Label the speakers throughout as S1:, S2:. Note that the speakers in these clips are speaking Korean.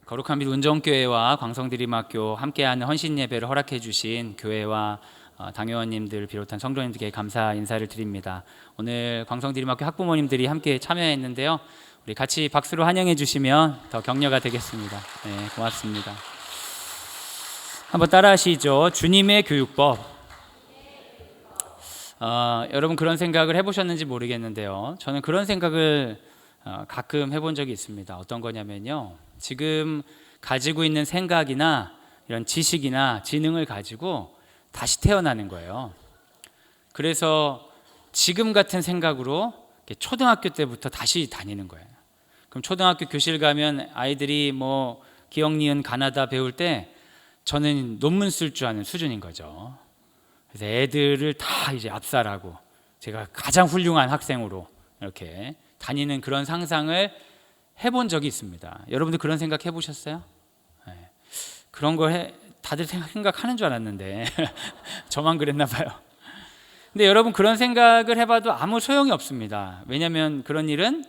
S1: 거룩한 빛 운정교회와 광성드림학교 함께하는 헌신 예배를 허락해 주신 교회와 당회원님들 비롯한 성도님들께 감사 인사를 드립니다. 오늘 광성드림학교 학부모님들이 함께 참여했는데요. 우리 같이 박수로 환영해 주시면 더 격려가 되겠습니다. 네, 고맙습니다. 한번 따라하시죠. 주님의 교육법. 여러분 그런 생각을 해보셨는지 모르겠는데요. 저는 그런 생각을 가끔 해본 적이 있습니다. 어떤 거냐면요, 지금 가지고 있는 생각이나 이런 지식이나 지능을 가지고 다시 태어나는 거예요. 그래서 지금 같은 생각으로 초등학교 때부터 다시 다니는 거예요. 그럼 초등학교 교실 가면 아이들이 뭐 기억, 니은, 가나다 배울 때 저는 논문 쓸 줄 아는 수준인 거죠. 그래서 애들을 다 이제 압살하고 제가 가장 훌륭한 학생으로 이렇게 다니는 그런 상상을 해본 적이 있습니다. 여러분들 그런 생각 해보셨어요? 네. 그런 걸 다들 생각하는 줄 알았는데 저만 그랬나 봐요. 근데 여러분 그런 생각을 해봐도 아무 소용이 없습니다. 왜냐하면 그런 일은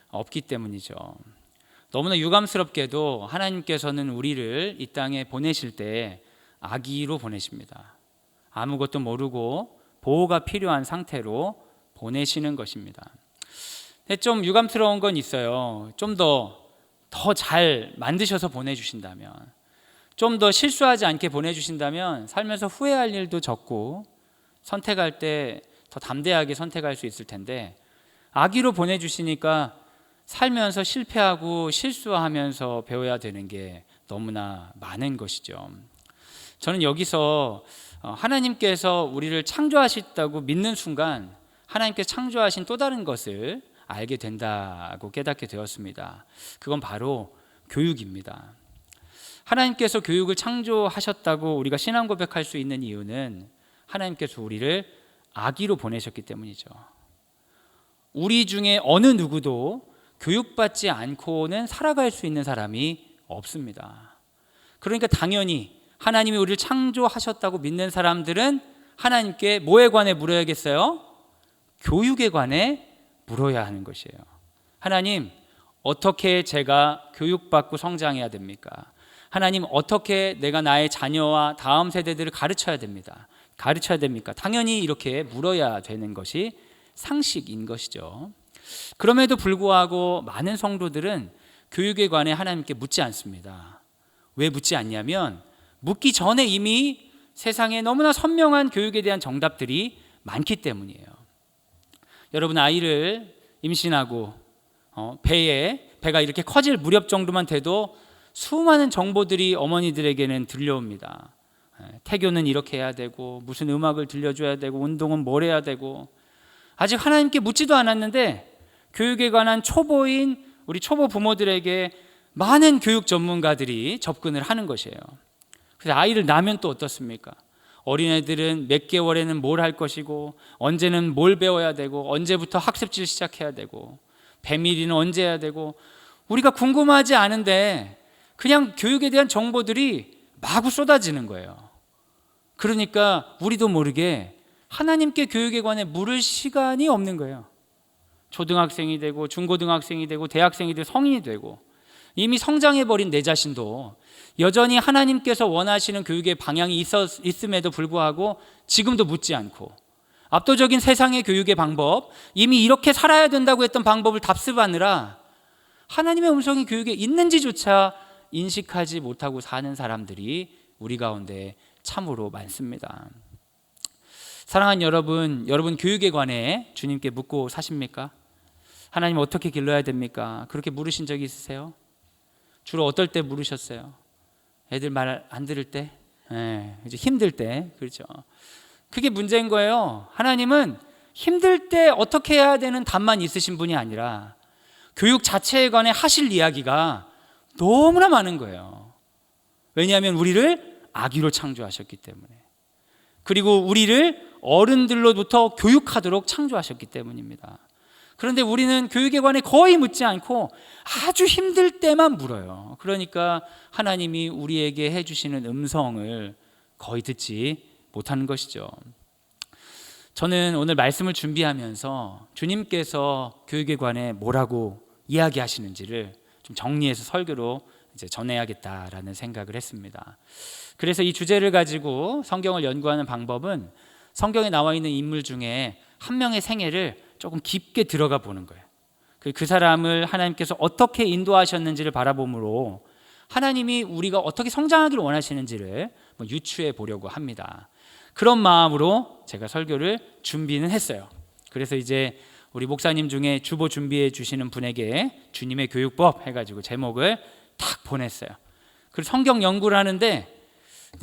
S1: 없기 때문이죠. 너무나 유감스럽게도 하나님께서는 우리를 이 땅에 보내실 때 아기로 보내십니다. 아무것도 모르고 보호가 필요한 상태로 보내시는 것입니다. 좀 유감스러운 건 있어요. 좀 더 잘 만드셔서 보내주신다면, 좀 더 실수하지 않게 보내주신다면 살면서 후회할 일도 적고 선택할 때 더 담대하게 선택할 수 있을 텐데, 아기로 보내주시니까 살면서 실패하고 실수하면서 배워야 되는 게 너무나 많은 것이죠. 저는 여기서 하나님께서 우리를 창조하셨다고 믿는 순간 하나님께서 창조하신 또 다른 것을 알게 된다고 깨닫게 되었습니다. 그건 바로 교육입니다. 하나님께서 교육을 창조하셨다고 우리가 신앙 고백할 수 있는 이유는 하나님께서 우리를 아기로 보내셨기 때문이죠. 우리 중에 어느 누구도 교육받지 않고는 살아갈 수 있는 사람이 없습니다. 그러니까 당연히 하나님이 우리를 창조하셨다고 믿는 사람들은 하나님께 뭐에 관해 물어야겠어요? 교육에 관해 물어야 하는 것이에요. 하나님, 어떻게 제가 교육받고 성장해야 됩니까? 하나님, 어떻게 내가 나의 자녀와 다음 세대들을 가르쳐야 됩니까? 당연히 이렇게 물어야 되는 것이 상식인 것이죠. 그럼에도 불구하고 많은 성도들은 교육에 관해 하나님께 묻지 않습니다. 왜 묻지 않냐면 묻기 전에 이미 세상에 너무나 선명한 교육에 대한 정답들이 많기 때문이에요. 여러분 아이를 임신하고 배가 이렇게 커질 무렵 정도만 돼도 수많은 정보들이 어머니들에게는 들려옵니다. 태교는 이렇게 해야 되고 무슨 음악을 들려줘야 되고 운동은 뭘 해야 되고, 아직 하나님께 묻지도 않았는데 교육에 관한 초보인 우리 초보 부모들에게 많은 교육 전문가들이 접근을 하는 것이에요. 그래서 아이를 낳으면 또 어떻습니까? 어린애들은 몇 개월에는 뭘 할 것이고, 언제는 뭘 배워야 되고, 언제부터 학습지를 시작해야 되고, 배밀이는 언제 해야 되고, 우리가 궁금하지 않은데 그냥 교육에 대한 정보들이 마구 쏟아지는 거예요. 그러니까 우리도 모르게 하나님께 교육에 관해 물을 시간이 없는 거예요. 초등학생이 되고 중고등학생이 되고 대학생이 되고 성인이 되고 이미 성장해버린 내 자신도 여전히 하나님께서 원하시는 교육의 방향이 있음에도 불구하고 지금도 묻지 않고, 압도적인 세상의 교육의 방법, 이미 이렇게 살아야 된다고 했던 방법을 답습하느라 하나님의 음성이 교육에 있는지조차 인식하지 못하고 사는 사람들이 우리 가운데 참으로 많습니다. 사랑하는 여러분 교육에 관해 주님께 묻고 사십니까? 하나님 어떻게 길러야 됩니까? 그렇게 물으신 적이 있으세요? 주로 어떨 때 물으셨어요? 애들 말 안 들을 때? 이제 힘들 때, 그렇죠? 그게 문제인 거예요. 하나님은 힘들 때 어떻게 해야 되는 답만 있으신 분이 아니라 교육 자체에 관해 하실 이야기가 너무나 많은 거예요. 왜냐하면 우리를 아기로 창조하셨기 때문에, 그리고 우리를 어른들로부터 교육하도록 창조하셨기 때문입니다. 그런데 우리는 교육에 관해 거의 묻지 않고 아주 힘들 때만 물어요. 그러니까 하나님이 우리에게 해주시는 음성을 거의 듣지 못하는 것이죠. 저는 오늘 말씀을 준비하면서 주님께서 교육에 관해 뭐라고 이야기하시는지를 좀 정리해서 설교로 이제 전해야겠다라는 생각을 했습니다. 그래서 이 주제를 가지고 성경을 연구하는 방법은 성경에 나와 있는 인물 중에 한 명의 생애를 조금 깊게 들어가 보는 거예요. 그 사람을 하나님께서 어떻게 인도하셨는지를 바라보므로 하나님이 우리가 어떻게 성장하기를 원하시는지를 유추해 보려고 합니다. 그런 마음으로 제가 설교를 준비는 했어요. 그래서 이제 우리 목사님 중에 주보 준비해 주시는 분에게 주님의 교육법 해가지고 제목을 탁 보냈어요. 그리고 성경 연구를 하는데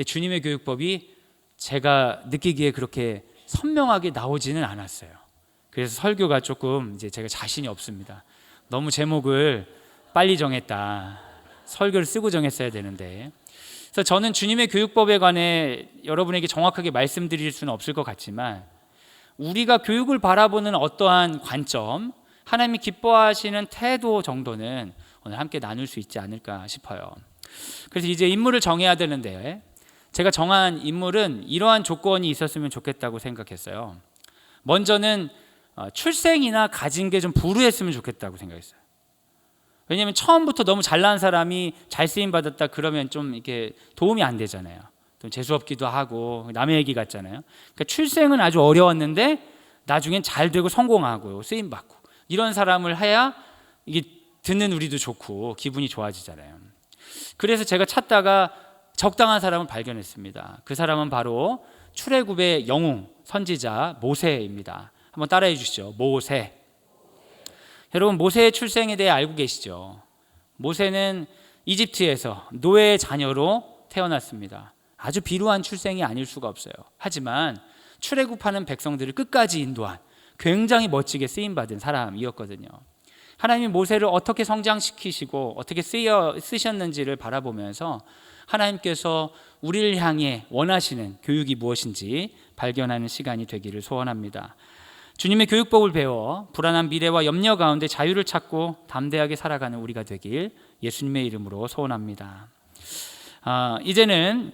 S1: 주님의 교육법이 제가 느끼기에 그렇게 선명하게 나오지는 않았어요. 그래서 설교가 조금 이제 제가 자신이 없습니다. 너무 제목을 빨리 정했다. 설교를 쓰고 정했어야 되는데. 그래서 저는 주님의 교육법에 관해 여러분에게 정확하게 말씀드릴 수는 없을 것 같지만 우리가 교육을 바라보는 어떠한 관점, 하나님이 기뻐하시는 태도 정도는 오늘 함께 나눌 수 있지 않을까 싶어요. 그래서 이제 인물을 정해야 되는데 제가 정한 인물은 이러한 조건이 있었으면 좋겠다고 생각했어요. 먼저는 출생이나 가진 게 좀 불우했으면 좋겠다고 생각했어요. 왜냐하면 처음부터 너무 잘난 사람이 잘 쓰임 받았다 그러면 좀 이렇게 도움이 안 되잖아요. 좀 재수 없기도 하고 남의 얘기 같잖아요. 그러니까 출생은 아주 어려웠는데 나중엔 잘 되고 성공하고 쓰임 받고 이런 사람을 해야 이게 듣는 우리도 좋고 기분이 좋아지잖아요. 그래서 제가 찾다가 적당한 사람을 발견했습니다. 그 사람은 바로 출애굽의 영웅 선지자 모세입니다. 한번 따라해 주시죠. 모세. 여러분 모세의 출생에 대해 알고 계시죠? 모세는 이집트에서 노예의 자녀로 태어났습니다. 아주 비루한 출생이 아닐 수가 없어요. 하지만 출애굽하는 백성들을 끝까지 인도한 굉장히 멋지게 쓰임받은 사람이었거든요. 하나님이 모세를 어떻게 성장시키시고 어떻게 쓰셨는지를 바라보면서 하나님께서 우리를 향해 원하시는 교육이 무엇인지 발견하는 시간이 되기를 소원합니다. 주님의 교육법을 배워 불안한 미래와 염려 가운데 자유를 찾고 담대하게 살아가는 우리가 되길 예수님의 이름으로 소원합니다. 이제는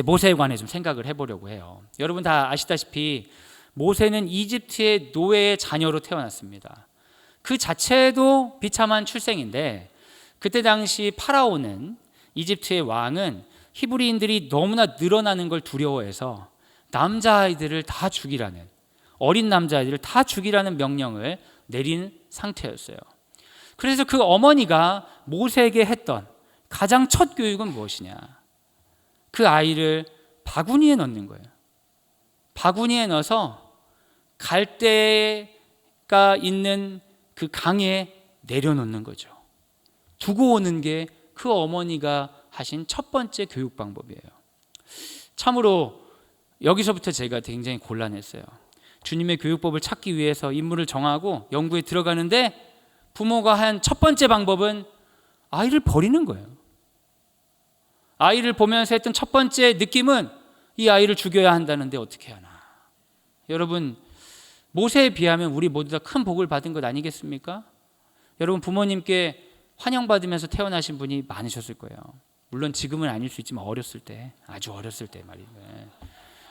S1: 모세에 관해 좀 생각을 해보려고 해요. 여러분 다 아시다시피 모세는 이집트의 노예의 자녀로 태어났습니다. 그 자체도 비참한 출생인데 그때 당시 파라오는 이집트의 왕은 히브리인들이 너무나 늘어나는 걸 두려워해서 남자아이들을 다 죽이라는 어린 남자아이들을 다 죽이라는 명령을 내린 상태였어요. 그래서 그 어머니가 모세에게 했던 가장 첫 교육은 무엇이냐? 그 아이를 바구니에 넣는 거예요. 바구니에 넣어서 갈대가 있는 그 강에 내려놓는 거죠. 두고 오는 게 그 어머니가 하신 첫 번째 교육 방법이에요. 참으로 여기서부터 제가 굉장히 곤란했어요. 주님의 교육법을 찾기 위해서 인물을 정하고 연구에 들어가는데 부모가 한 첫 번째 방법은 아이를 버리는 거예요. 아이를 보면서 했던 첫 번째 느낌은 이 아이를 죽여야 한다는데 어떻게 하나. 여러분 모세에 비하면 우리 모두 다 큰 복을 받은 것 아니겠습니까? 여러분 부모님께 환영받으면서 태어나신 분이 많으셨을 거예요. 물론 지금은 아닐 수 있지만 어렸을 때, 아주 어렸을 때 말이에요.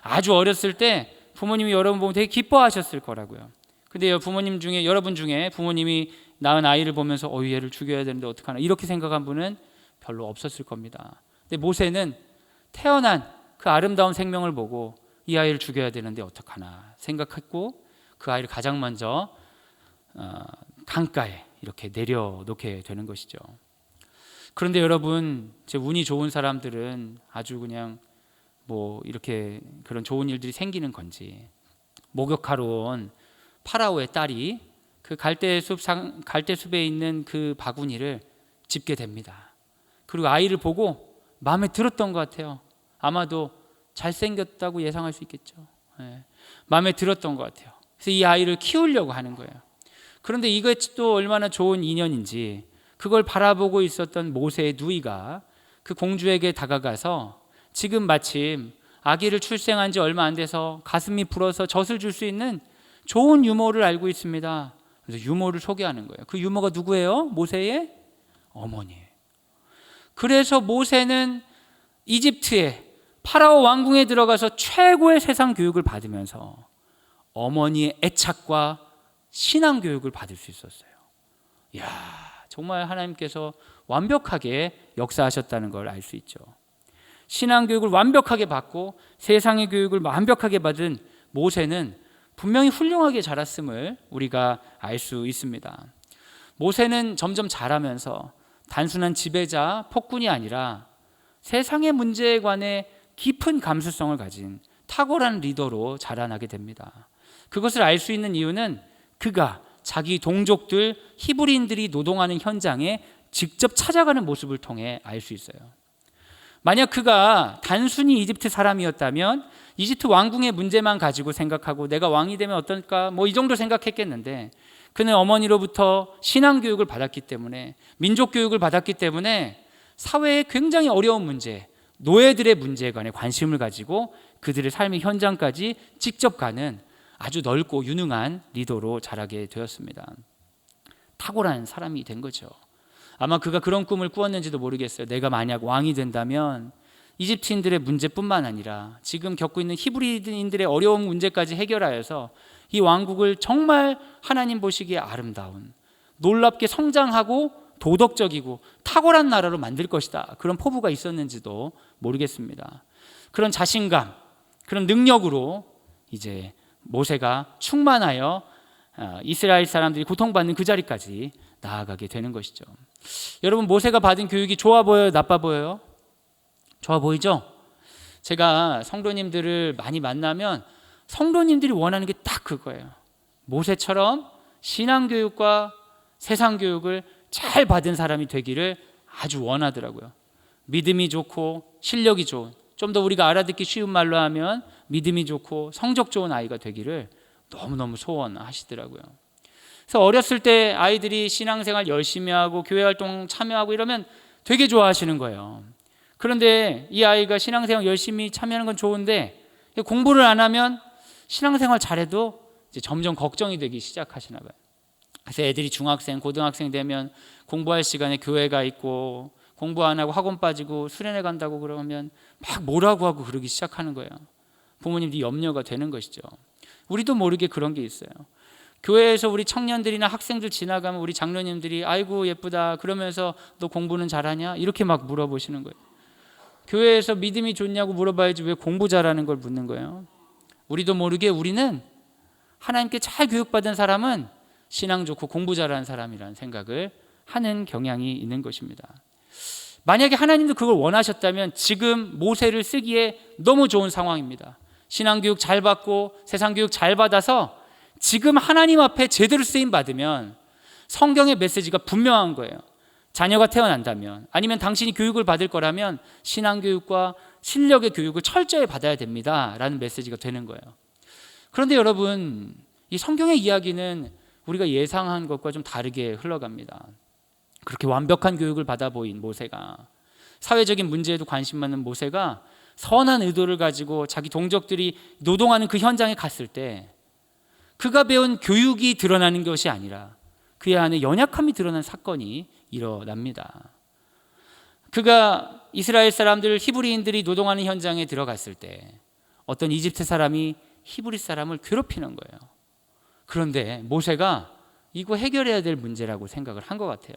S1: 아주 어렸을 때 부모님이 여러분 보면 되게 기뻐하셨을 거라고요. 근데 부모님 중에 여러분 중에 부모님이 낳은 아이를 보면서 얘를 죽여야 되는데 어떡하나 이렇게 생각한 분은 별로 없었을 겁니다. 근데 모세는 태어난 그 아름다운 생명을 보고 이 아이를 죽여야 되는데 어떡하나 생각했고 그 아이를 가장 먼저 강가에 이렇게 내려놓게 되는 것이죠. 그런데 여러분 제 운이 좋은 사람들은 아주 그냥 이렇게 그런 좋은 일들이 생기는 건지 목욕하러 온 파라오의 딸이 그 갈대숲에 있는 그 바구니를 짚게 됩니다. 그리고 아이를 보고 마음에 들었던 것 같아요. 아마도 잘생겼다고 예상할 수 있겠죠. 마음에 들었던 것 같아요. 그래서 이 아이를 키우려고 하는 거예요. 그런데 이것이 또 얼마나 좋은 인연인지 그걸 바라보고 있었던 모세의 누이가 그 공주에게 다가가서 지금 마침 아기를 출생한 지 얼마 안 돼서 가슴이 불어서 젖을 줄 수 있는 좋은 유모를 알고 있습니다. 그래서 유모를 소개하는 거예요. 그 유모가 누구예요? 모세의 어머니예요. 그래서 모세는 이집트에 파라오 왕궁에 들어가서 최고의 세상 교육을 받으면서 어머니의 애착과 신앙 교육을 받을 수 있었어요. 이야, 정말 하나님께서 완벽하게 역사하셨다는 걸 알 수 있죠. 신앙교육을 완벽하게 받고 세상의 교육을 완벽하게 받은 모세는 분명히 훌륭하게 자랐음을 우리가 알 수 있습니다. 모세는 점점 자라면서 단순한 지배자, 폭군이 아니라 세상의 문제에 관해 깊은 감수성을 가진 탁월한 리더로 자라나게 됩니다. 그것을 알 수 있는 이유는 그가 자기 동족들 히브리인들이 노동하는 현장에 직접 찾아가는 모습을 통해 알 수 있어요. 만약 그가 단순히 이집트 사람이었다면 이집트 왕궁의 문제만 가지고 생각하고 내가 왕이 되면 어떨까 이 정도 생각했겠는데, 그는 어머니로부터 신앙교육을 받았기 때문에, 민족교육을 받았기 때문에 사회의 굉장히 어려운 문제, 노예들의 문제에 관해 관심을 가지고 그들의 삶의 현장까지 직접 가는 아주 넓고 유능한 리더로 자라게 되었습니다. 탁월한 사람이 된 거죠. 아마 그가 그런 꿈을 꾸었는지도 모르겠어요. 내가 만약 왕이 된다면 이집트인들의 문제뿐만 아니라 지금 겪고 있는 히브리인들의 어려운 문제까지 해결하여서 이 왕국을 정말 하나님 보시기에 아름다운, 놀랍게 성장하고 도덕적이고 탁월한 나라로 만들 것이다. 그런 포부가 있었는지도 모르겠습니다. 그런 자신감, 그런 능력으로 이제 모세가 충만하여 이스라엘 사람들이 고통받는 그 자리까지 나아가게 되는 것이죠. 여러분, 모세가 받은 교육이 좋아 보여요? 나빠 보여요? 좋아 보이죠? 제가 성도님들을 많이 만나면 성도님들이 원하는 게 딱 그거예요. 모세처럼 신앙교육과 세상교육을 잘 받은 사람이 되기를 아주 원하더라고요. 믿음이 좋고 실력이 좋은, 좀 더 우리가 알아듣기 쉬운 말로 하면 믿음이 좋고 성적 좋은 아이가 되기를 너무너무 소원하시더라고요. 그래서 어렸을 때 아이들이 신앙생활 열심히 하고 교회 활동 참여하고 이러면 되게 좋아하시는 거예요. 그런데 이 아이가 신앙생활 열심히 참여하는 건 좋은데 공부를 안 하면 신앙생활 잘해도 이제 점점 걱정이 되기 시작하시나 봐요. 그래서 애들이 중학생, 고등학생 되면 공부할 시간에 교회가 있고 공부 안 하고 학원 빠지고 수련회 간다고 그러면 막 뭐라고 하고 그러기 시작하는 거예요. 부모님들이 염려가 되는 것이죠. 우리도 모르게 그런 게 있어요. 교회에서 우리 청년들이나 학생들 지나가면 우리 장로님들이 아이고 예쁘다 그러면서 너 공부는 잘하냐? 이렇게 막 물어보시는 거예요. 교회에서 믿음이 좋냐고 물어봐야지 왜 공부 잘하는 걸 묻는 거예요. 우리도 모르게 우리는 하나님께 잘 교육받은 사람은 신앙 좋고 공부 잘하는 사람이라는 생각을 하는 경향이 있는 것입니다. 만약에 하나님도 그걸 원하셨다면 지금 모세를 쓰기에 너무 좋은 상황입니다. 신앙교육 잘 받고 세상교육 잘 받아서 지금 하나님 앞에 제대로 쓰임 받으면 성경의 메시지가 분명한 거예요. 자녀가 태어난다면, 아니면 당신이 교육을 받을 거라면 신앙교육과 실력의 교육을 철저히 받아야 됩니다 라는 메시지가 되는 거예요. 그런데 여러분, 이 성경의 이야기는 우리가 예상한 것과 좀 다르게 흘러갑니다. 그렇게 완벽한 교육을 받아 보인 모세가, 사회적인 문제에도 관심 많은 모세가 선한 의도를 가지고 자기 동족들이 노동하는 그 현장에 갔을 때 그가 배운 교육이 드러나는 것이 아니라 그의 안에 연약함이 드러난 사건이 일어납니다. 그가 이스라엘 사람들, 히브리인들이 노동하는 현장에 들어갔을 때 어떤 이집트 사람이 히브리 사람을 괴롭히는 거예요. 그런데 모세가 이거 해결해야 될 문제라고 생각을 한 것 같아요.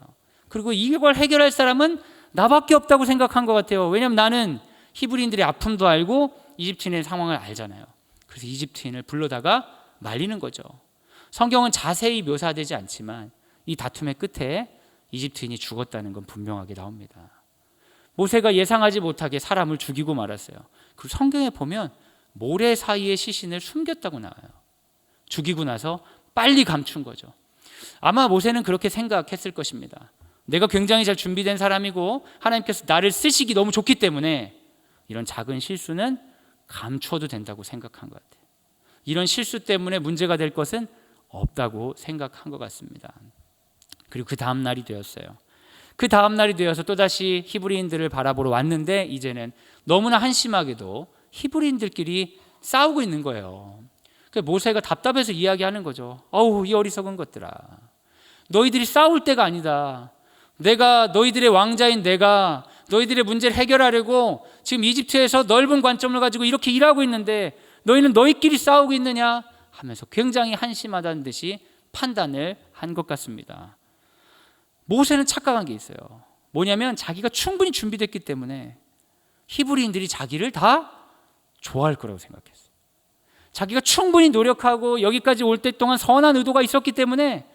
S1: 그리고 이걸 해결할 사람은 나밖에 없다고 생각한 것 같아요. 왜냐하면 나는 히브리인들의 아픔도 알고 이집트인의 상황을 알잖아요. 그래서 이집트인을 불러다가 말리는 거죠. 성경은 자세히 묘사되지 않지만 이 다툼의 끝에 이집트인이 죽었다는 건 분명하게 나옵니다. 모세가 예상하지 못하게 사람을 죽이고 말았어요. 그리고 성경에 보면 모래 사이에 시신을 숨겼다고 나와요. 죽이고 나서 빨리 감춘 거죠. 아마 모세는 그렇게 생각했을 것입니다. 내가 굉장히 잘 준비된 사람이고 하나님께서 나를 쓰시기 너무 좋기 때문에 이런 작은 실수는 감추어도 된다고 생각한 것 같아요. 이런 실수 때문에 문제가 될 것은 없다고 생각한 것 같습니다. 그리고 그 다음 날이 되었어요. 그 다음 날이 되어서 또다시 히브리인들을 바라보러 왔는데 이제는 너무나 한심하게도 히브리인들끼리 싸우고 있는 거예요. 그래서 모세가 답답해서 이야기하는 거죠. 어우, 이 어리석은 것들아, 너희들이 싸울 때가 아니다. 내가 너희들의 왕자인 내가 너희들의 문제를 해결하려고 지금 이집트에서 넓은 관점을 가지고 이렇게 일하고 있는데 너희는 너희끼리 싸우고 있느냐 하면서 굉장히 한심하다는 듯이 판단을 한 것 같습니다. 모세는 착각한 게 있어요. 뭐냐면 자기가 충분히 준비됐기 때문에 히브리인들이 자기를 다 좋아할 거라고 생각했어요. 자기가 충분히 노력하고 여기까지 올 때 동안 선한 의도가 있었기 때문에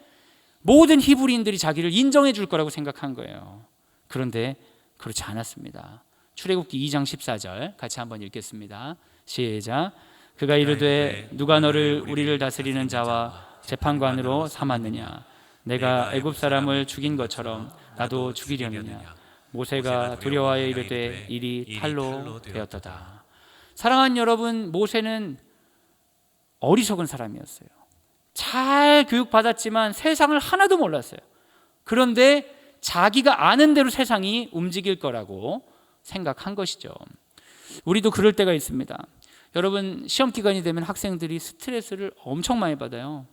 S1: 모든 히브리인들이 자기를 인정해 줄 거라고 생각한 거예요. 그런데 그렇지 않았습니다. 출애굽기 2장 14절 같이 한번 읽겠습니다. 시작. 그가 이르되 누가 너를 우리를 다스리는 자와 재판관으로 삼았느냐? 내가 애굽 사람을 죽인 것처럼 나도 죽이려느냐? 모세가 두려워하여 이르되 일이 탈로 되었도다. 사랑하는 여러분, 모세는 어리석은 사람이었어요. 잘 교육받았지만 세상을 하나도 몰랐어요. 그런데 자기가 아는 대로 세상이 움직일 거라고 생각한 것이죠. 우리도 그럴 때가 있습니다. 여러분, 시험 기간이 되면 학생들이 스트레스를 엄청 많이 받아요.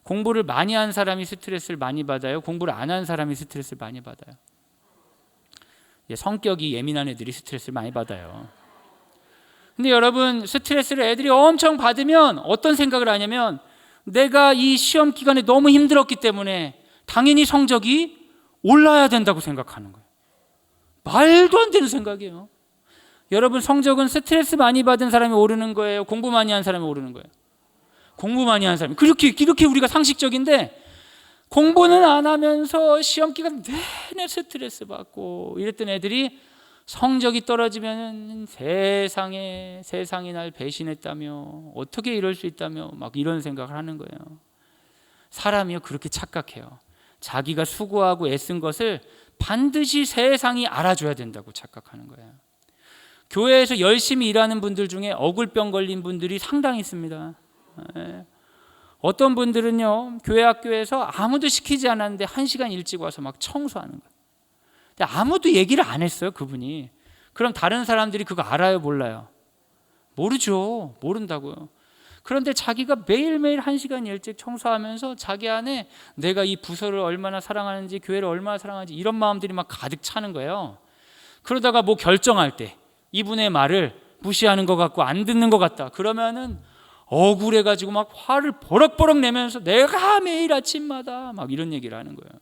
S1: 공부를 많이 한 사람이 스트레스를 많이 받아요? 공부를 안 한 사람이 스트레스를 많이 받아요? 성격이 예민한 애들이 스트레스를 많이 받아요. 근데 여러분, 스트레스를 애들이 엄청 받으면 어떤 생각을 하냐면 내가 이 시험 기간에 너무 힘들었기 때문에 당연히 성적이 올라야 된다고 생각하는 거예요. 말도 안 되는 생각이에요. 여러분, 성적은 스트레스 많이 받은 사람이 오르는 거예요? 공부 많이 한 사람이 오르는 거예요? 공부 많이 한 사람이. 이렇게 우리가 상식적인데 공부는 안 하면서 시험 기간 내내 스트레스 받고 이랬던 애들이 성적이 떨어지면 세상이 날 배신했다며, 어떻게 이럴 수 있다며 막 이런 생각을 하는 거예요. 사람이요, 그렇게 착각해요. 자기가 수고하고 애쓴 것을 반드시 세상이 알아줘야 된다고 착각하는 거예요. 교회에서 열심히 일하는 분들 중에 어글병 걸린 분들이 상당히 있습니다. 어떤 분들은요, 교회 학교에서 아무도 시키지 않았는데 1시간 일찍 와서 막 청소하는 거예요. 근데 아무도 얘기를 안 했어요, 그분이. 그럼 다른 사람들이 그거 알아요, 몰라요? 모르죠. 모른다고요. 그런데 자기가 매일매일 1시간 일찍 청소하면서 자기 안에 내가 이 부서를 얼마나 사랑하는지, 교회를 얼마나 사랑하는지 이런 마음들이 막 가득 차는 거예요. 그러다가 뭐 결정할 때 이분의 말을 무시하는 것 같고 안 듣는 것 같다, 그러면은 억울해가지고 막 화를 버럭버럭 내면서 내가 매일 아침마다 막 이런 얘기를 하는 거예요.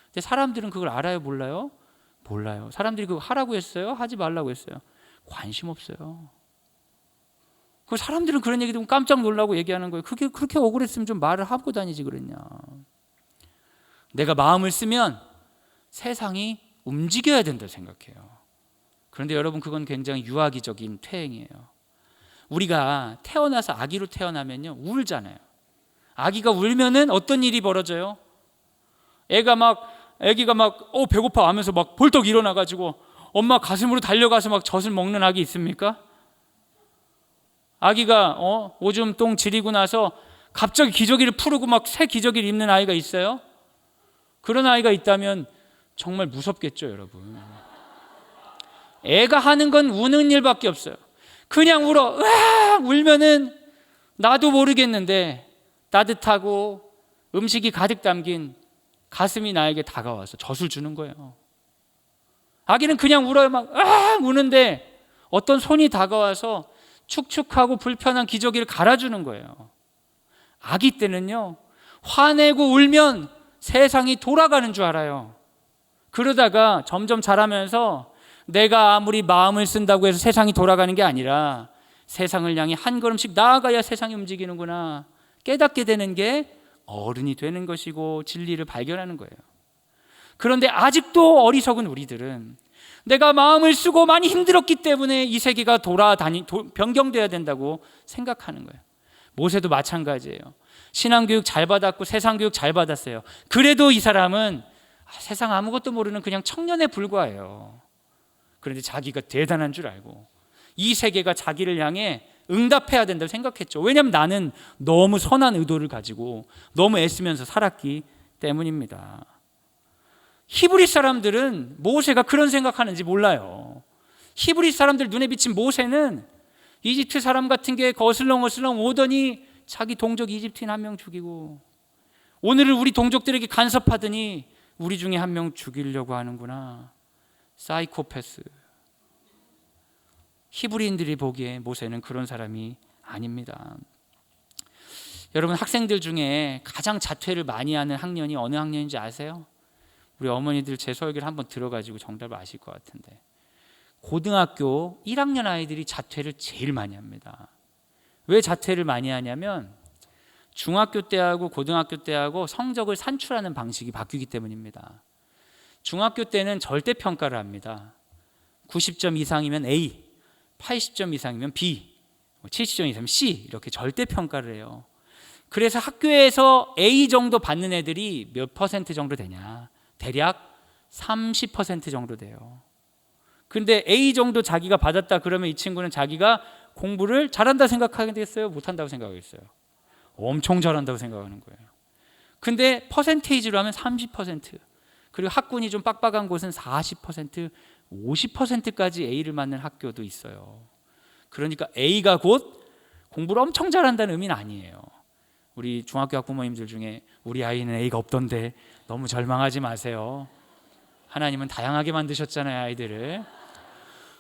S1: 근데 사람들은 그걸 알아요, 몰라요? 몰라요. 사람들이 그거 하라고 했어요? 하지 말라고 했어요? 관심 없어요. 그 사람들은 그런 얘기 듣고 깜짝 놀라고 얘기하는 거예요. 그게 그렇게 억울했으면 좀 말을 하고 다니지 그랬냐. 내가 마음을 쓰면 세상이 움직여야 된다 생각해요. 그런데 여러분, 그건 굉장히 유아기적인 퇴행이에요. 우리가 태어나서 아기로 태어나면요, 울잖아요. 아기가 울면은 어떤 일이 벌어져요? 애기가 막 배고파 하면서 막 벌떡 일어나가지고 엄마 가슴으로 달려가서 막 젖을 먹는 아기 있습니까? 아기가 오줌 똥 지리고 나서 갑자기 기저귀를 풀고 막 새 기저귀를 입는 아이가 있어요? 그런 아이가 있다면 정말 무섭겠죠, 여러분. 애가 하는 건 우는 일밖에 없어요. 그냥 울어. 으악! 울면은 나도 모르겠는데 따뜻하고 음식이 가득 담긴 가슴이 나에게 다가와서 젖을 주는 거예요. 아기는 그냥 울어요. 막 으악! 우는데 어떤 손이 다가와서 축축하고 불편한 기저귀를 갈아주는 거예요. 아기 때는요, 화내고 울면 세상이 돌아가는 줄 알아요. 그러다가 점점 자라면서 내가 아무리 마음을 쓴다고 해서 세상이 돌아가는 게 아니라 세상을 향해 한 걸음씩 나아가야 세상이 움직이는구나 깨닫게 되는 게 어른이 되는 것이고 진리를 발견하는 거예요. 그런데 아직도 어리석은 우리들은 내가 마음을 쓰고 많이 힘들었기 때문에 이 세계가 변경돼야 된다고 생각하는 거예요. 모세도 마찬가지예요. 신앙교육 잘 받았고 세상교육 잘 받았어요. 그래도 이 사람은 세상 아무것도 모르는 그냥 청년에 불과해요. 그런데 자기가 대단한 줄 알고 이 세계가 자기를 향해 응답해야 된다고 생각했죠. 왜냐하면 나는 너무 선한 의도를 가지고 너무 애쓰면서 살았기 때문입니다. 히브리 사람들은 모세가 그런 생각하는지 몰라요. 히브리 사람들 눈에 비친 모세는 이집트 사람 같은 게 거슬렁거슬렁 오더니 자기 동족 이집트인 한 명 죽이고, 오늘은 우리 동족들에게 간섭하더니 우리 중에 한 명 죽이려고 하는구나. 사이코패스. 히브리인들이 보기에 모세는 그런 사람이 아닙니다. 여러분, 학생들 중에 가장 자퇴를 많이 하는 학년이 어느 학년인지 아세요? 우리 어머니들 제 설교를 한번 들어가지고 정답을 아실 것 같은데, 고등학교 1학년 아이들이 자퇴를 제일 많이 합니다. 왜 자퇴를 많이 하냐면 중학교 때하고 고등학교 때하고 성적을 산출하는 방식이 바뀌기 때문입니다. 중학교 때는 절대평가를 합니다. 90점 이상이면 A, 80점 이상이면 B, 70점 이상이면 C, 이렇게 절대평가를 해요. 그래서 학교에서 A 정도 받는 애들이 몇 퍼센트 정도 되냐? 대략 30% 정도 돼요. 근데 A 정도 자기가 받았다 그러면 이 친구는 자기가 공부를 잘한다 생각하겠어요? 못한다고 생각하겠어요? 엄청 잘한다고 생각하는 거예요. 근데 퍼센테이지로 하면 30%, 그리고 학군이 좀 빡빡한 곳은 40%, 50%까지 A를 맞는 학교도 있어요. 그러니까 A가 곧 공부를 엄청 잘한다는 의미는 아니에요. 우리 중학교 학부모님들 중에 우리 아이는 A가 없던데 너무 절망하지 마세요. 하나님은 다양하게 만드셨잖아요, 아이들을.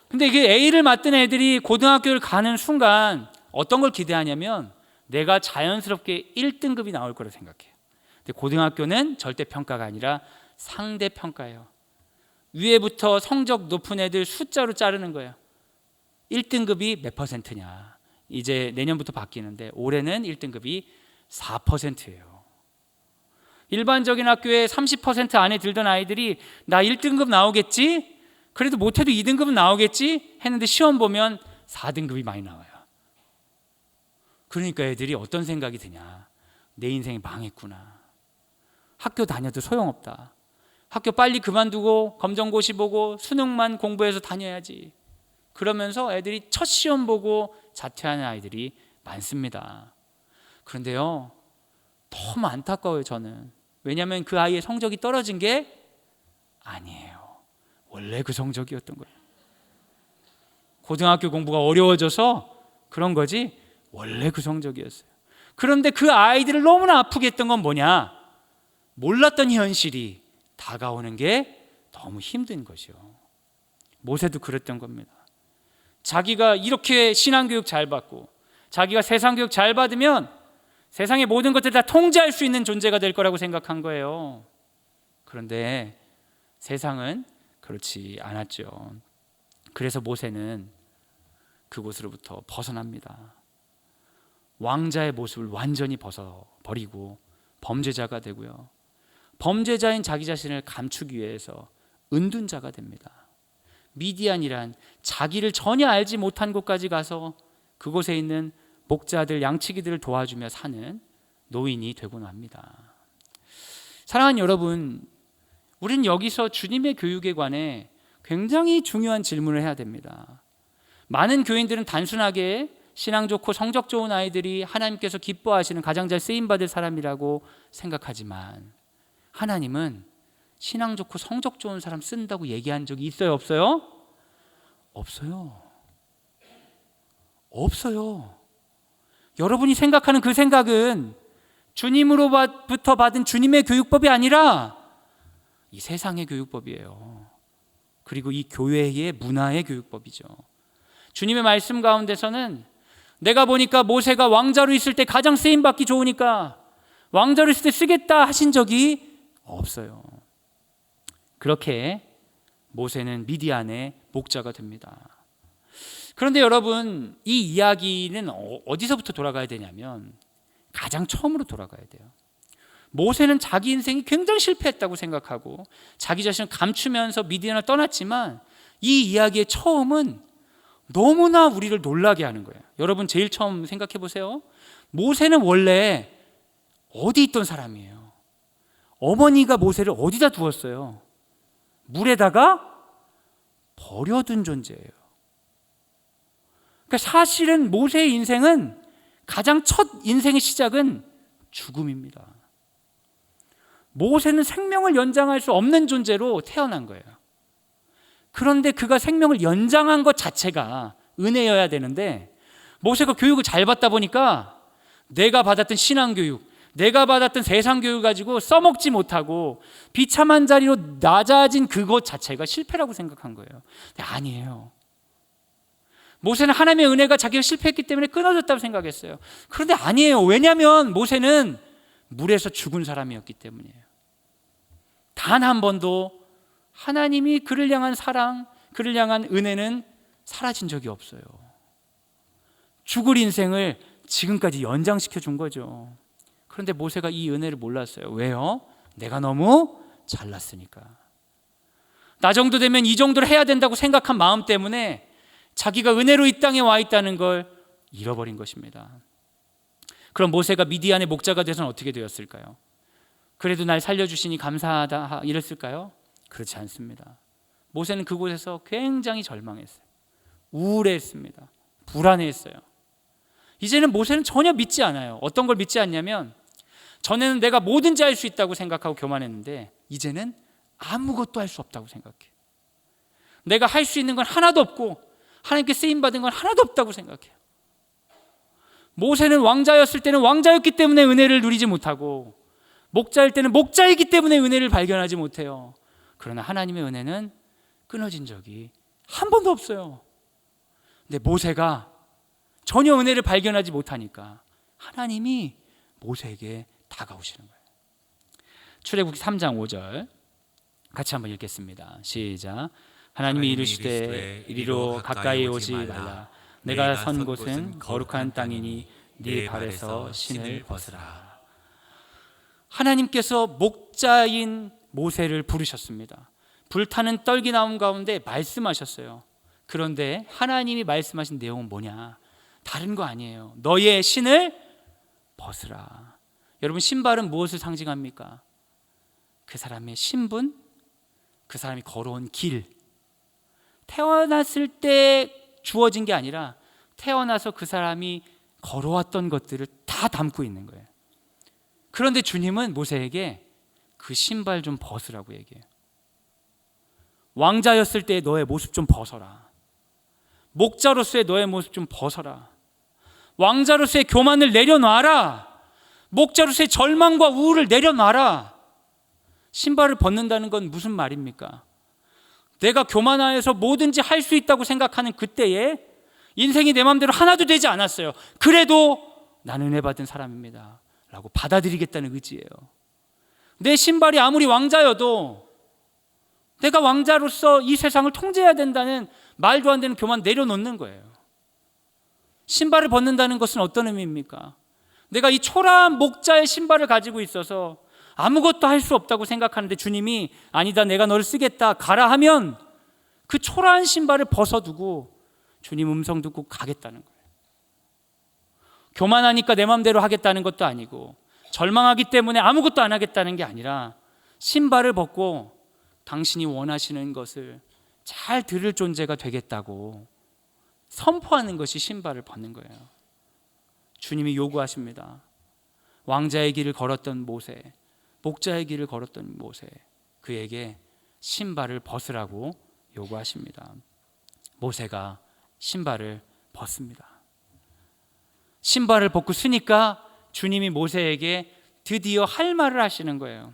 S1: 근데 이게 A를 맞던 애들이 고등학교를 가는 순간 어떤 걸 기대하냐면 내가 자연스럽게 1등급이 나올 거라고 생각해요. 근데 고등학교는 절대평가가 아니라 상대평가예요. 위에부터 성적 높은 애들 숫자로 자르는 거예요. 1등급이 몇 퍼센트냐. 이제 내년부터 바뀌는데 올해는 1등급이 4%예요. 일반적인 학교에 30% 안에 들던 아이들이 나 1등급 나오겠지? 그래도 못해도 2등급은 나오겠지? 했는데 시험 보면 4등급이 많이 나와요. 그러니까 애들이 어떤 생각이 드냐. 내 인생이 망했구나. 학교 다녀도 소용없다. 학교 빨리 그만두고 검정고시 보고 수능만 공부해서 다녀야지. 그러면서 애들이 첫 시험 보고 자퇴하는 아이들이 많습니다. 그런데요, 너무 안타까워요, 저는. 왜냐하면 그 아이의 성적이 떨어진 게 아니에요. 원래 그 성적이었던 거예요. 고등학교 공부가 어려워져서 그런 거지 원래 그 성적이었어요. 그런데 그 아이들을 너무나 아프게 했던 건 뭐냐? 몰랐던 현실이 다가오는 게 너무 힘든 것이요. 모세도 그랬던 겁니다. 자기가 이렇게 신앙교육 잘 받고 자기가 세상교육 잘 받으면 세상의 모든 것들을 다 통제할 수 있는 존재가 될 거라고 생각한 거예요. 그런데 세상은 그렇지 않았죠. 그래서 모세는 그곳으로부터 벗어납니다. 왕자의 모습을 완전히 벗어버리고 범죄자가 되고요. 범죄자인 자기 자신을 감추기 위해서 은둔자가 됩니다. 미디안이란 자기를 전혀 알지 못한 곳까지 가서 그곳에 있는 목자들, 양치기들을 도와주며 사는 노인이 되곤 합니다. 사랑하는 여러분, 우리는 여기서 주님의 교육에 관해 굉장히 중요한 질문을 해야 됩니다. 많은 교인들은 단순하게 신앙 좋고 성적 좋은 아이들이 하나님께서 기뻐하시는 가장 잘 쓰임받을 사람이라고 생각하지만 하나님은 신앙 좋고 성적 좋은 사람 쓴다고 얘기한 적이 있어요, 없어요? 없어요. 없어요. 여러분이 생각하는 그 생각은 주님으로부터 받은 주님의 교육법이 아니라 이 세상의 교육법이에요. 그리고 이 교회의 문화의 교육법이죠. 주님의 말씀 가운데서는 내가 보니까 모세가 왕자로 있을 때 가장 쓰임받기 좋으니까 왕자로 있을 때 쓰겠다 하신 적이 없어요. 그렇게 모세는 미디안의 목자가 됩니다. 그런데 여러분, 이 이야기는 어디서부터 돌아가야 되냐면 가장 처음으로 돌아가야 돼요. 모세는 자기 인생이 굉장히 실패했다고 생각하고 자기 자신을 감추면서 미디안을 떠났지만 이 이야기의 처음은 너무나 우리를 놀라게 하는 거예요. 여러분, 제일 처음 생각해 보세요. 모세는 원래 어디 있던 사람이에요. 어머니가 모세를 어디다 두었어요? 물에다가 버려둔 존재예요. 그러니까 사실은 모세의 인생은 가장 첫 인생의 시작은 죽음입니다. 모세는 생명을 연장할 수 없는 존재로 태어난 거예요. 그런데 그가 생명을 연장한 것 자체가 은혜여야 되는데 모세가 교육을 잘 받다 보니까 내가 받았던 신앙교육, 내가 받았던 세상교육을 가지고 써먹지 못하고 비참한 자리로 낮아진 그것 자체가 실패라고 생각한 거예요. 근데 아니에요. 모세는 하나님의 은혜가 자기가 실패했기 때문에 끊어졌다고 생각했어요. 그런데 아니에요. 왜냐하면 모세는 물에서 죽은 사람이었기 때문이에요. 단 한 번도 하나님이 그를 향한 사랑, 그를 향한 은혜는 사라진 적이 없어요. 죽을 인생을 지금까지 연장시켜 준 거죠. 그런데 모세가 이 은혜를 몰랐어요. 왜요? 내가 너무 잘났으니까. 나 정도 되면 이 정도를 해야 된다고 생각한 마음 때문에 자기가 은혜로 이 땅에 와 있다는 걸 잃어버린 것입니다. 그럼 모세가 미디안의 목자가 돼서는 어떻게 되었을까요? 그래도 날 살려주시니 감사하다 이랬을까요? 그렇지 않습니다. 모세는 그곳에서 굉장히 절망했어요. 우울해했습니다. 불안해했어요. 이제는 모세는 전혀 믿지 않아요. 어떤 걸 믿지 않냐면, 전에는 내가 뭐든지 할 수 있다고 생각하고 교만했는데 이제는 아무것도 할 수 없다고 생각해요. 내가 할 수 있는 건 하나도 없고 하나님께 쓰임받은 건 하나도 없다고 생각해요. 모세는 왕자였을 때는 왕자였기 때문에 은혜를 누리지 못하고, 목자일 때는 목자이기 때문에 은혜를 발견하지 못해요. 그러나 하나님의 은혜는 끊어진 적이 한 번도 없어요. 근데 모세가 전혀 은혜를 발견하지 못하니까 하나님이 모세에게 다가오시는 거예요. 출애굽기 3장 5절 같이 한번 읽겠습니다. 시작. 하나님이 이르시되 이리로 가까이 오지 말라. 내가 선 곳은 거룩한 땅이니 네 발에서 신을 벗으라. 하나님께서 목자인 모세를 부르셨습니다. 불타는 떨기 나무 가운데 말씀하셨어요. 그런데 하나님이 말씀하신 내용은 뭐냐? 다른 거 아니에요. 너의 신을 벗으라. 여러분, 신발은 무엇을 상징합니까? 그 사람의 신분, 그 사람이 걸어온 길. 태어났을 때 주어진 게 아니라 태어나서 그 사람이 걸어왔던 것들을 다 담고 있는 거예요. 그런데 주님은 모세에게 그 신발 좀 벗으라고 얘기해요. 왕자였을 때 너의 모습 좀 벗어라. 목자로서의 너의 모습 좀 벗어라. 왕자로서의 교만을 내려놔라. 목자로서의 절망과 우울을 내려놔라. 신발을 벗는다는 건 무슨 말입니까? 내가 교만하여서 뭐든지 할 수 있다고 생각하는 그때에 인생이 내 마음대로 하나도 되지 않았어요. 그래도 나는 은혜 받은 사람입니다 라고 받아들이겠다는 의지예요. 내 신발이 아무리 왕자여도 내가 왕자로서 이 세상을 통제해야 된다는 말도 안 되는 교만 내려놓는 거예요. 신발을 벗는다는 것은 어떤 의미입니까? 내가 이 초라한 목자의 신발을 가지고 있어서 아무것도 할 수 없다고 생각하는데 주님이 아니다, 내가 너를 쓰겠다, 가라 하면 그 초라한 신발을 벗어두고 주님 음성 듣고 가겠다는 거예요. 교만하니까 내 마음대로 하겠다는 것도 아니고, 절망하기 때문에 아무것도 안 하겠다는 게 아니라 신발을 벗고 당신이 원하시는 것을 잘 들을 존재가 되겠다고 선포하는 것이 신발을 벗는 거예요. 주님이 요구하십니다. 왕자의 길을 걸었던 모세, 목자의 길을 걸었던 모세, 그에게 신발을 벗으라고 요구하십니다. 모세가 신발을 벗습니다. 신발을 벗고 쓰니까 주님이 모세에게 드디어 할 말을 하시는 거예요.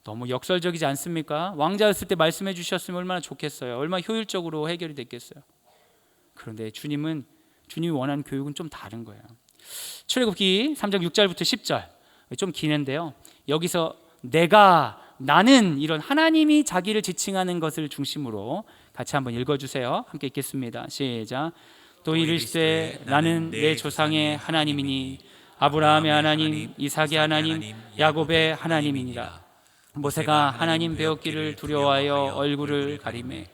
S1: 너무 역설적이지 않습니까? 왕자였을 때 말씀해 주셨으면 얼마나 좋겠어요. 얼마나 효율적으로 해결이 됐겠어요. 그런데 주님이 원하는 교육은 좀 다른 거예요. 출애굽기 3장 6절부터 10절 좀 기는데요, 여기서 나는 이런 하나님이 자기를 지칭하는 것을 중심으로 같이 한번 읽어주세요. 함께 읽겠습니다. 시작. 또 이르시되 나는 내 조상의 하나님이니 아브라함의 하나님, 이삭의 하나님, 야곱의 하나님이니라. 모세가 하나님 배웠기를 두려워하여 얼굴을 가리매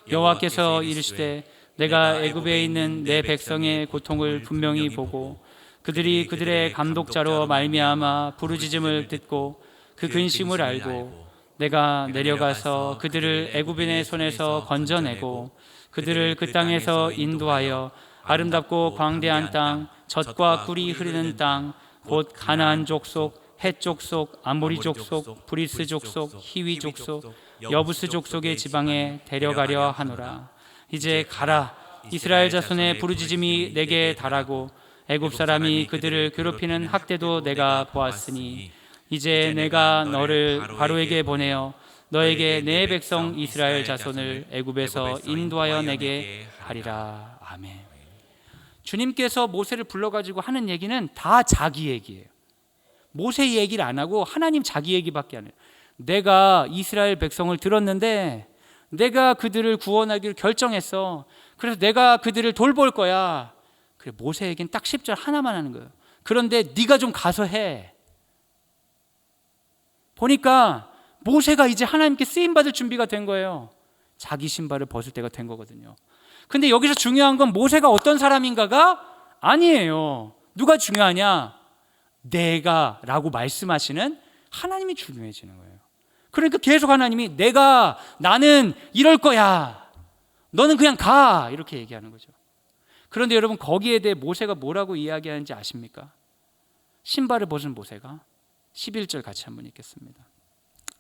S1: 여호와께서 이르시되 내가 애굽에 있는 내 백성의 고통을 분명히 보고 그들이 그들의 감독자로 말미암아 부르짖음을 듣고 그 근심을 알고 내가 내려가서 그들을 애굽인의 손에서 건져내고 그들을 그 땅에서 인도하여 아름답고 광대한 땅, 젖과 꿀이 흐르는 땅, 곧 가나안 족속, 헷 족속, 아모리 족속, 브리스 족속, 히위 족속, 여부스 족속의 지방에 데려가려 하노라. 이제 가라. 이스라엘 자손의 부르짖음이 내게 달하고 애굽 사람이 그들을 괴롭히는 학대도 내가 보았으니 이제 내가 너를 바로에게 보내어 너에게 내 백성 이스라엘 자손을 애굽에서 인도하여 내게 하리라. 아멘. 주님께서 모세를 불러가지고 하는 얘기는 다 자기 얘기예요. 모세 얘기를 안 하고 하나님 자기 얘기밖에 안 해요. 내가 이스라엘 백성을 들었는데 내가 그들을 구원하기로 결정했어. 그래서 내가 그들을 돌볼 거야. 그래, 모세에겐 딱 10절 하나만 하는 거예요. 그런데 네가 좀 가서 해. 보니까 모세가 이제 하나님께 쓰임받을 준비가 된 거예요. 자기 신발을 벗을 때가 된 거거든요. 근데 여기서 중요한 건 모세가 어떤 사람인가가 아니에요. 누가 중요하냐? 내가 라고 말씀하시는 하나님이 중요해지는 거예요. 그러니까 계속 하나님이 나는 이럴 거야. 너는 그냥 가. 이렇게 얘기하는 거죠. 그런데 여러분, 거기에 대해 모세가 뭐라고 이야기하는지 아십니까? 신발을 벗은 모세가 11절 같이 한번 읽겠습니다.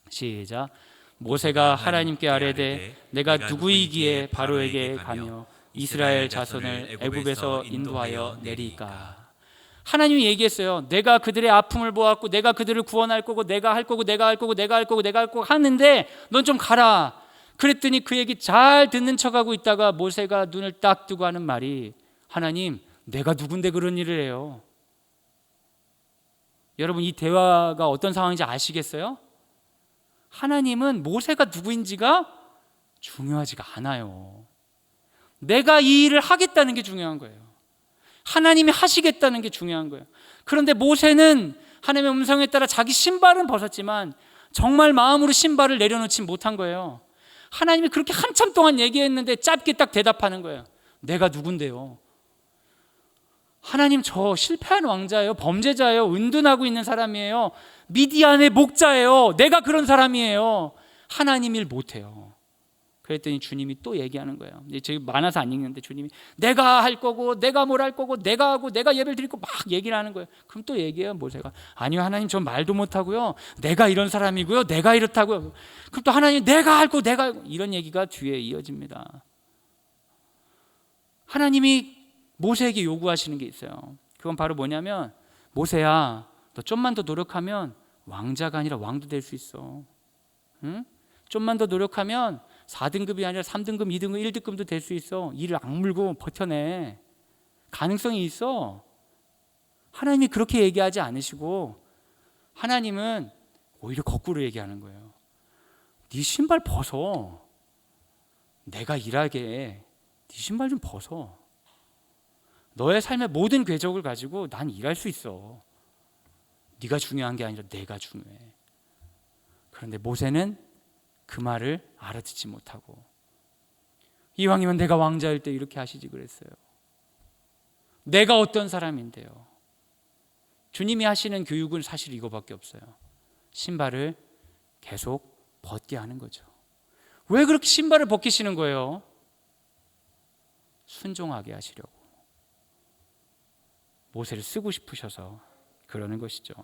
S1: 시작. 모세가 하나님께 아뢰되 내가 누구이기에 바로에게 가며 이스라엘 자손을 애굽에서 인도하여 내리까. 하나님이 얘기했어요. 내가 그들의 아픔을 보았고 내가 그들을 구원할 거고 내가 할 거고 내가 할 거고 내가 할 거고 내가 할 거고 하는데 넌 좀 가라. 그랬더니 그 얘기 잘 듣는 척하고 있다가 모세가 눈을 딱 뜨고 하는 말이, 하나님, 내가 누군데 그런 일을 해요? 여러분, 이 대화가 어떤 상황인지 아시겠어요? 하나님은 모세가 누구인지가 중요하지가 않아요. 내가 이 일을 하겠다는 게 중요한 거예요. 하나님이 하시겠다는 게 중요한 거예요. 그런데 모세는 하나님의 음성에 따라 자기 신발은 벗었지만 정말 마음으로 신발을 내려놓지 못한 거예요. 하나님이 그렇게 한참 동안 얘기했는데 짧게 딱 대답하는 거예요. 내가 누군데요? 하나님, 저 실패한 왕자예요. 범죄자예요. 은둔하고 있는 사람이에요. 미디안의 목자예요. 내가 그런 사람이에요. 하나님 일 못해요. 그랬더니 주님이 또 얘기하는 거예요. 지금 많아서 안 읽는데 주님이 내가 할 거고 내가 뭘 할 거고 내가 하고 내가 예배를 드리고 막 얘기를 하는 거예요. 그럼 또 얘기해요, 모세가. 아니요, 하나님, 저 말도 못하고요. 내가 이런 사람이고요. 내가 이렇다고요. 그럼 또 하나님, 내가 할 거 내가 이런 얘기가 뒤에 이어집니다. 하나님이 모세에게 요구하시는 게 있어요. 그건 바로 뭐냐면, 모세야, 너 좀만 더 노력하면 왕자가 아니라 왕도 될 수 있어. 응? 좀만 더 노력하면 4등급이 아니라 3등급, 2등급, 1등급도 될 수 있어. 이를 악물고 버텨내. 가능성이 있어. 하나님이 그렇게 얘기하지 않으시고 하나님은 오히려 거꾸로 얘기하는 거예요. 네 신발 벗어. 내가 일하게 네 신발 좀 벗어. 너의 삶의 모든 궤적을 가지고 난 일할 수 있어. 네가 중요한 게 아니라 내가 중요해. 그런데 모세는 그 말을 알아듣지 못하고, 이왕이면 내가 왕자일 때 이렇게 하시지 그랬어요. 내가 어떤 사람인데요. 주님이 하시는 교육은 사실 이거밖에 없어요. 신발을 계속 벗게 하는 거죠. 왜 그렇게 신발을 벗기시는 거예요? 순종하게 하시려고. 모세를 쓰고 싶으셔서 그러는 것이죠.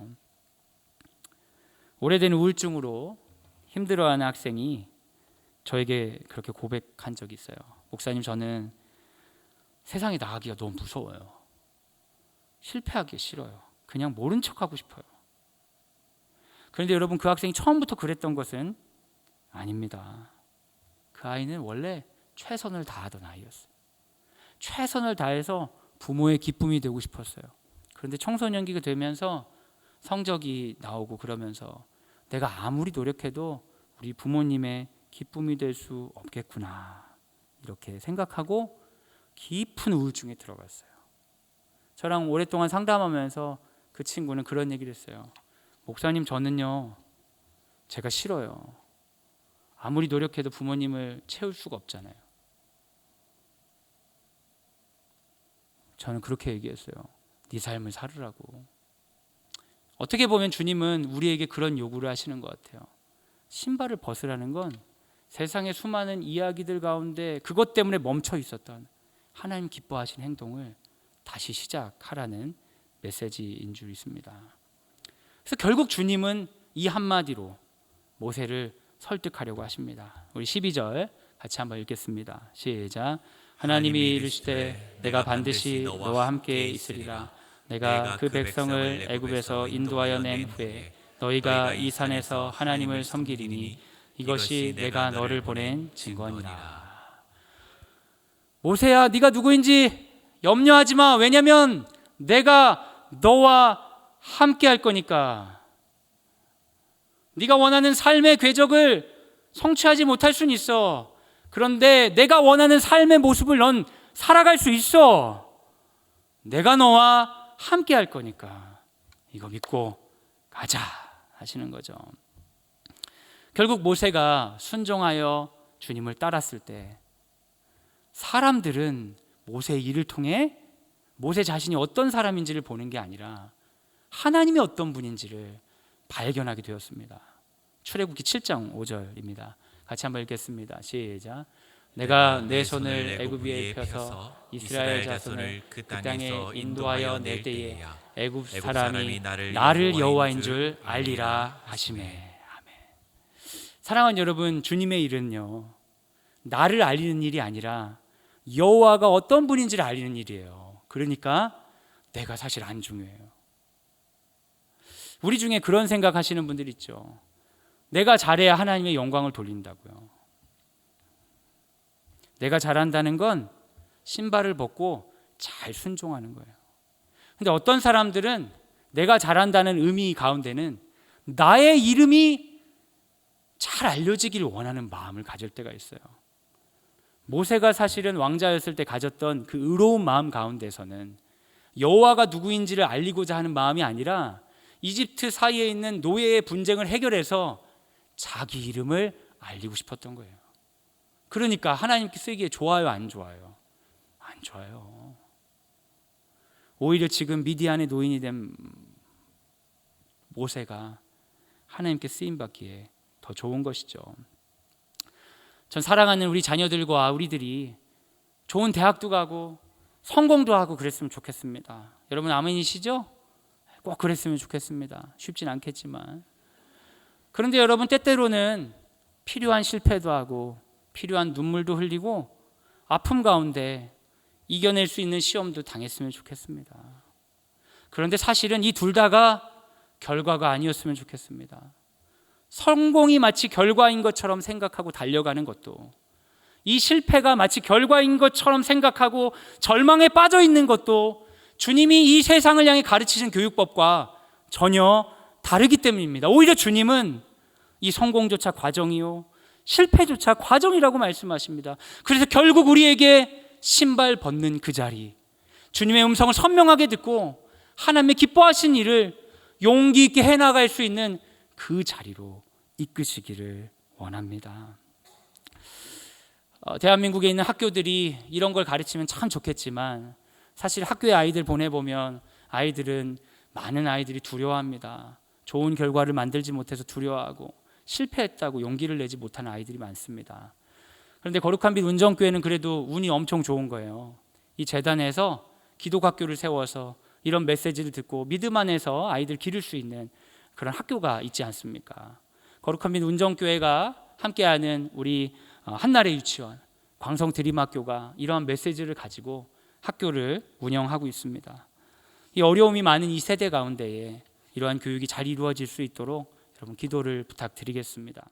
S1: 오래된 우울증으로 힘들어하는 학생이 저에게 그렇게 고백한 적이 있어요. 목사님, 저는 세상에 나가기가 너무 무서워요. 실패하기 싫어요. 그냥 모른 척하고 싶어요. 그런데 여러분, 그 학생이 처음부터 그랬던 것은 아닙니다. 그 아이는 원래 최선을 다하던 아이였어요. 최선을 다해서 부모의 기쁨이 되고 싶었어요. 그런데 청소년기가 되면서 성적이 나오고 그러면서 내가 아무리 노력해도 우리 부모님의 기쁨이 될 수 없겠구나, 이렇게 생각하고 깊은 우울증에 들어갔어요. 저랑 오랫동안 상담하면서 그 친구는 그런 얘기를 했어요. 목사님, 저는요, 제가 싫어요. 아무리 노력해도 부모님을 채울 수가 없잖아요. 저는 그렇게 얘기했어요. 네 삶을 살으라고. 어떻게 보면 주님은 우리에게 그런 요구를 하시는 것 같아요. 신발을 벗으라는 건 세상의 수많은 이야기들 가운데 그것 때문에 멈춰 있었던 하나님 기뻐하신 행동을 다시 시작하라는 메시지인 줄 있습니다. 그래서 결국 주님은 이 한마디로 모세를 설득하려고 하십니다. 우리 12절 같이 한번 읽겠습니다. 시작. 하나님이 이르시되 내가 반드시 너와 함께 있으리라. 내가 그 백성을 애굽에서 인도하여 낸 후에 너희가 이 산에서 하나님을 섬기리니 이것이 내가 너를 보낸 증거니라. 모세야, 네가 누구인지 염려하지 마. 왜냐하면 내가 너와 함께 할 거니까. 네가 원하는 삶의 궤적을 성취하지 못할 수는 있어. 그런데 내가 원하는 삶의 모습을 넌 살아갈 수 있어. 내가 너와 함께 할 거니까 이거 믿고 가자 하시는 거죠. 결국 모세가 순종하여 주님을 따랐을 때 사람들은 모세의 일을 통해 모세 자신이 어떤 사람인지를 보는 게 아니라 하나님이 어떤 분인지를 발견하게 되었습니다. 출애굽기 7장 5절입니다. 같이 한번 읽겠습니다. 시작. 내가 내 손을 애굽 위에 펴서 이스라엘 자손을 그 땅에 인도하여 낼 때에 애굽 사람이 나를 여호와인 줄 알리라 하시매. 아멘. 사랑하는 여러분, 주님의 일은요, 나를 알리는 일이 아니라 여호와가 어떤 분인지를 알리는 일이에요. 그러니까 내가 사실 안 중요해요. 우리 중에 그런 생각하시는 분들 있죠. 내가 잘해야 하나님의 영광을 돌린다고요. 내가 잘한다는 건 신발을 벗고 잘 순종하는 거예요. 근데 어떤 사람들은 내가 잘한다는 의미 가운데는 나의 이름이 잘 알려지기를 원하는 마음을 가질 때가 있어요. 모세가 사실은 왕자였을 때 가졌던 그 의로운 마음 가운데서는 여호와가 누구인지를 알리고자 하는 마음이 아니라 이집트 사이에 있는 노예의 분쟁을 해결해서 자기 이름을 알리고 싶었던 거예요. 그러니까 하나님께 쓰기에 좋아요, 안 좋아요? 안 좋아요. 오히려 지금 미디안의 노인이 된 모세가 하나님께 쓰임받기에 더 좋은 것이죠. 전 사랑하는 우리 자녀들과 우리들이 좋은 대학도 가고 성공도 하고 그랬으면 좋겠습니다. 여러분 아멘이시죠? 꼭 그랬으면 좋겠습니다. 쉽진 않겠지만. 그런데 여러분, 때때로는 필요한 실패도 하고 필요한 눈물도 흘리고 아픔 가운데 이겨낼 수 있는 시험도 당했으면 좋겠습니다. 그런데 사실은 이 둘 다가 결과가 아니었으면 좋겠습니다. 성공이 마치 결과인 것처럼 생각하고 달려가는 것도, 이 실패가 마치 결과인 것처럼 생각하고 절망에 빠져 있는 것도 주님이 이 세상을 향해 가르치신 교육법과 전혀 다르기 때문입니다. 오히려 주님은 이 성공조차 과정이요, 실패조차 과정이라고 말씀하십니다. 그래서 결국 우리에게 신발 벗는 그 자리, 주님의 음성을 선명하게 듣고 하나님의 기뻐하신 일을 용기 있게 해나갈 수 있는 그 자리로 이끄시기를 원합니다. 대한민국에 있는 학교들이 이런 걸 가르치면 참 좋겠지만 사실 학교에 아이들 보내보면 아이들은, 많은 아이들이 두려워합니다. 좋은 결과를 만들지 못해서 두려워하고 실패했다고 용기를 내지 못하는 아이들이 많습니다. 그런데 거룩한 빛 운정교회는 그래도 운이 엄청 좋은 거예요. 이 재단에서 기독학교를 세워서 이런 메시지를 듣고 믿음 안에서 아이들 기를 수 있는 그런 학교가 있지 않습니까? 거룩한 빛 운정교회가 함께하는 우리 한나래 유치원, 광성 드림학교가 이러한 메시지를 가지고 학교를 운영하고 있습니다. 이 어려움이 많은 이 세대 가운데에 이러한 교육이 잘 이루어질 수 있도록 여러분 기도를 부탁드리겠습니다.